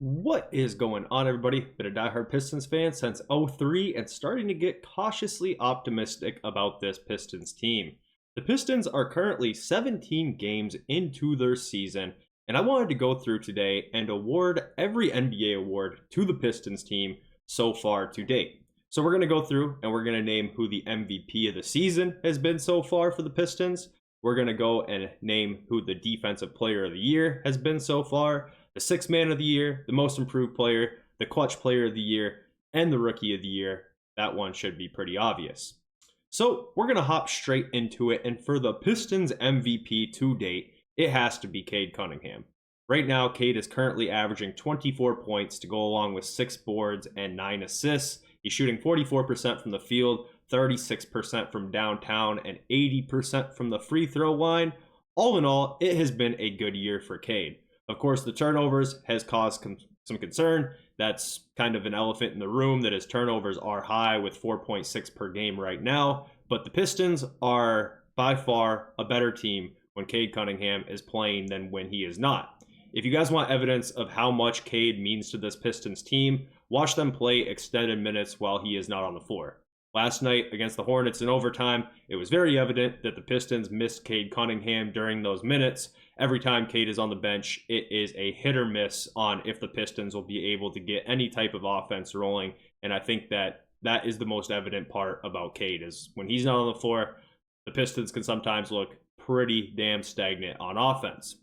What is going on, everybody? Been a diehard Pistons fan since '03 and starting to get cautiously optimistic about this Pistons team. The Pistons are currently 17 games into their season, and I wanted to go through today and award every NBA award to the Pistons team so far to date. So we're going to go through and we're going to name who the MVP of the season has been so far for the Pistons. We're going to go and name who the Defensive Player of the Year has been so far, the Sixth Man of the Year, the Most Improved Player, the Clutch Player of the Year, and the Rookie of the Year. That one should be pretty obvious. So we're going to hop straight into it, and for the Pistons MVP to date, it has to be Cade Cunningham. Right now, Cade is currently averaging 24 points to go along with 6 boards and 9 assists. He's shooting 44% from the field, 36% from downtown, and 80% from the free throw line. All in all, it has been a good year for Cade. Of course, the turnovers has caused some concern. That's kind of an elephant in the room that his turnovers are high with 4.6 per game right now. But the Pistons are by far a better team when Cade Cunningham is playing than when he is not. If you guys want evidence of how much Cade means to this Pistons team, watch them play extended minutes while he is not on the floor. Last night against the Hornets in overtime, it was very evident that the Pistons missed Cade Cunningham during those minutes. Every time Cade is on the bench, it is a hit or miss on if the Pistons will be able to get any type of offense rolling. And I think that is the most evident part about Cade is when he's not on the floor, the Pistons can sometimes look pretty damn stagnant on offense.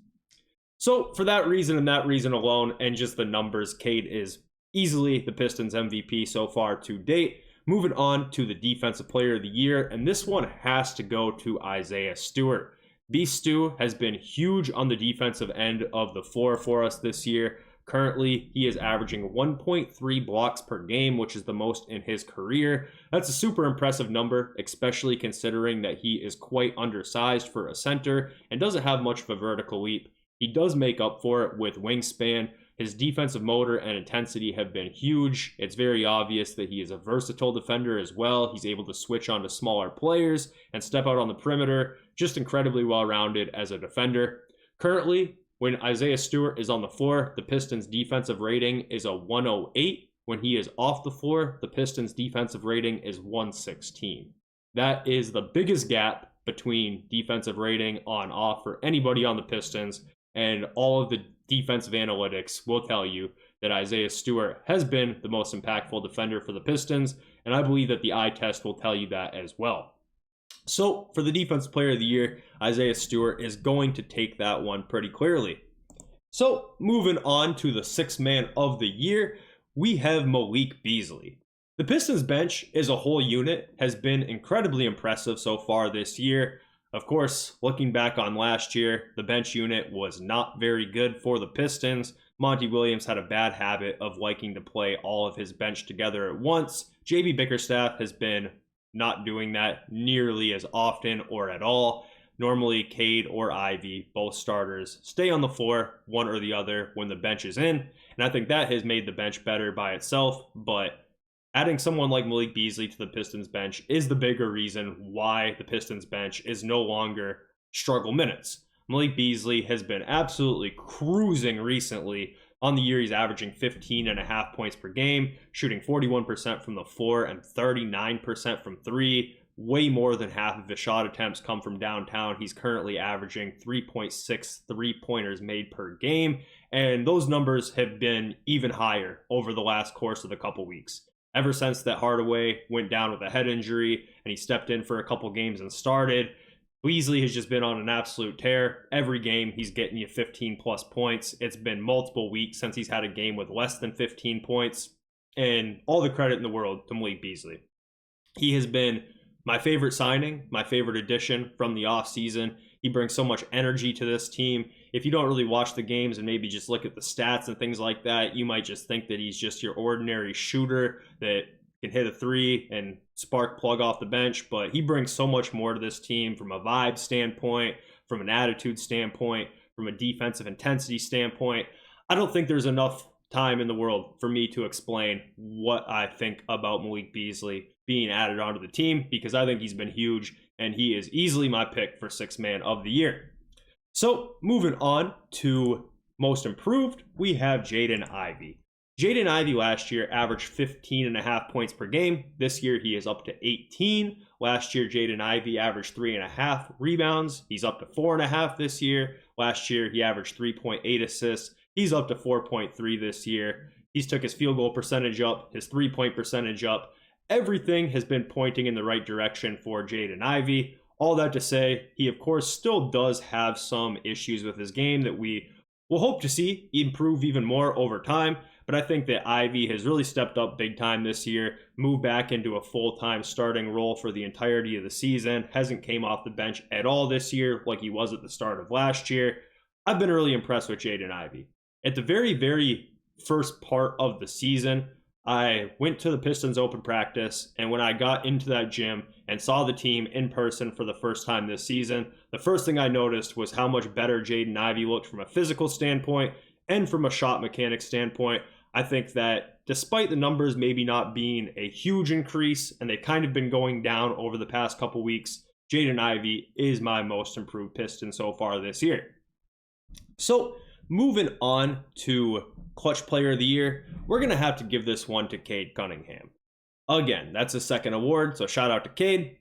So for that reason and that reason alone, and just the numbers, Cade is easily the Pistons MVP so far to date. Moving on to the Defensive Player of the Year, and this one has to go to Isaiah Stewart. B-Stew has been huge on the defensive end of the floor for us this year. Currently, he is averaging 1.3 blocks per game, which is the most in his career. That's a super impressive number, especially considering that he is quite undersized for a center and doesn't have much of a vertical leap. He does make up for it with wingspan. His defensive motor and intensity have been huge. It's very obvious that he is a versatile defender as well. He's able to switch onto smaller players and step out on the perimeter. Just incredibly well-rounded as a defender. Currently, when Isaiah Stewart is on the floor, the Pistons' defensive rating is a 108. When he is off the floor, the Pistons' defensive rating is 116. That is the biggest gap between defensive rating on-off for anybody on the Pistons, and all of the defensive analytics will tell you that Isaiah Stewart has been the most impactful defender for the Pistons, and I believe that the eye test will tell you that as well. So for the Defensive Player of the Year, Isaiah Stewart is going to take that one pretty clearly. So moving on to the Sixth Man of the Year, we have Malik Beasley. The Pistons bench as a whole unit has been incredibly impressive so far this year. Of course, looking back on last year, the bench unit was not very good for the Pistons. Monty Williams had a bad habit of liking to play all of his bench together at once. JB Bickerstaff has been not doing that nearly as often or at all. Normally, Cade or Ivey, both starters, stay on the floor, one or the other, when the bench is in. And I think that has made the bench better by itself, but adding someone like Malik Beasley to the Pistons bench is the bigger reason why the Pistons bench is no longer struggle minutes. Malik Beasley has been absolutely cruising recently. On the year, he's averaging 15.5 points per game, shooting 41% from the floor and 39% from three. Way more than half of his shot attempts come from downtown. He's currently averaging 3.6 three-pointers made per game, and those numbers have been even higher over the last course of the couple weeks. Ever since that Hardaway went down with a head injury and he stepped in for a couple games and started, Beasley has just been on an absolute tear. Every game, he's getting you 15-plus points. It's been multiple weeks since he's had a game with less than 15 points. And all the credit in the world to Malik Beasley. He has been my favorite signing, my favorite addition from the offseason. He brings so much energy to this team. If you don't really watch the games and maybe just look at the stats and things like that, you might just think that he's just your ordinary shooter that can hit a three and spark plug off the bench, but he brings so much more to this team from a vibe standpoint, from an attitude standpoint, from a defensive intensity standpoint. I don't think there's enough time in the world for me to explain what I think about Malik Beasley being added onto the team, because I think he's been huge and he is easily my pick for Sixth Man of the Year. So moving on to Most improved, we have Jaden Ivey. Jaden Ivey last year averaged 15.5 points per game. This year he is up to 18. Last year Jaden Ivey averaged 3.5 rebounds. He's up to 4.5 this year. Last year he averaged 3.8 assists. He's up to 4.3 this year. He's took his field goal percentage up, his 3-point percentage up. Everything has been pointing in the right direction for Jaden Ivey. All that to say, he of course still does have some issues with his game that we will hope to see improve even more over time. But I think that Ivey has really stepped up big time this year, moved back into a full-time starting role for the entirety of the season, hasn't came off the bench at all this year like he was at the start of last year. I've been really impressed with Jaden Ivey. At the very, very first part of the season, I went to the Pistons open practice, and when I got into that gym and saw the team in person for the first time this season, the first thing I noticed was how much better Jaden Ivey looked from a physical standpoint and from a shot mechanic standpoint. I think that despite the numbers maybe not being a huge increase, and they've kind of been going down over the past couple weeks, Jaden Ivey is my most improved Piston so far this year. So moving on to Clutch Player of the Year, we're going to have to give this one to Cade Cunningham. Again, that's a second award, so shout out to Cade.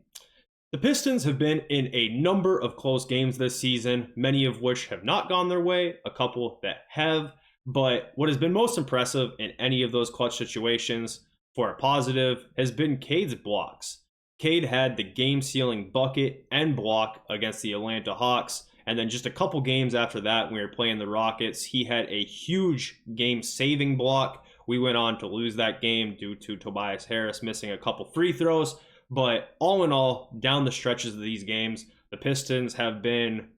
The Pistons have been in a number of close games this season, many of which have not gone their way, a couple that have. But what has been most impressive in any of those clutch situations, for a positive, has been Cade's blocks. Cade had the game-sealing bucket and block against the Atlanta Hawks, and then just a couple games after that, when we were playing the Rockets, he had a huge game-saving block. We went on to lose that game due to Tobias Harris missing a couple free throws. But all in all, down the stretches of these games, the Pistons have been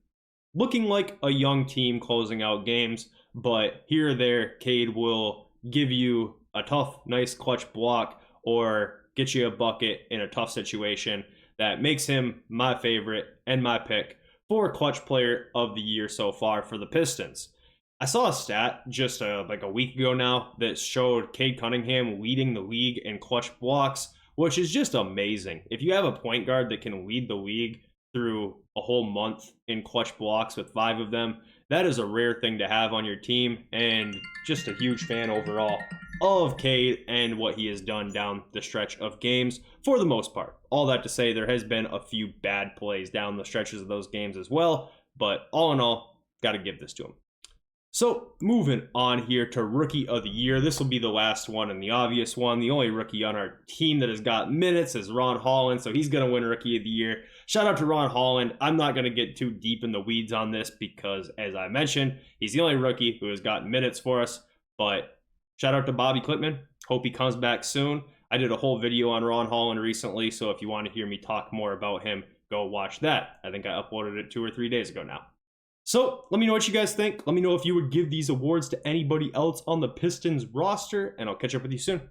looking like a young team closing out games. But here or there, Cade will give you a tough, nice clutch block or get you a bucket in a tough situation that makes him my favorite and my pick for Clutch Player of the Year so far for the Pistons. I saw a stat just like a week ago now that showed Cade Cunningham leading the league in clutch blocks, which is just amazing. If you have a point guard that can lead the league through a whole month in clutch blocks with 5 of them, that is a rare thing to have on your team, and just a huge fan overall of Cade and what he has done down the stretch of games for the most part. All that to say, there has been a few bad plays down the stretches of those games as well, but all in all, got to give this to him. So moving on here to Rookie of the Year. This will be the last one and the obvious one. The only rookie on our team that has got minutes is Ron Holland, so he's going to win Rookie of the Year. Shout out to Ron Holland. I'm not going to get too deep in the weeds on this because, as I mentioned, he's the only rookie who has got minutes for us. But shout out to Bobby Klitman. Hope he comes back soon. I did a whole video on Ron Holland recently, so if you want to hear me talk more about him, go watch that. I think I uploaded it 2 or 3 days ago now. So let me know what you guys think. Let me know if you would give these awards to anybody else on the Pistons roster, and I'll catch up with you soon.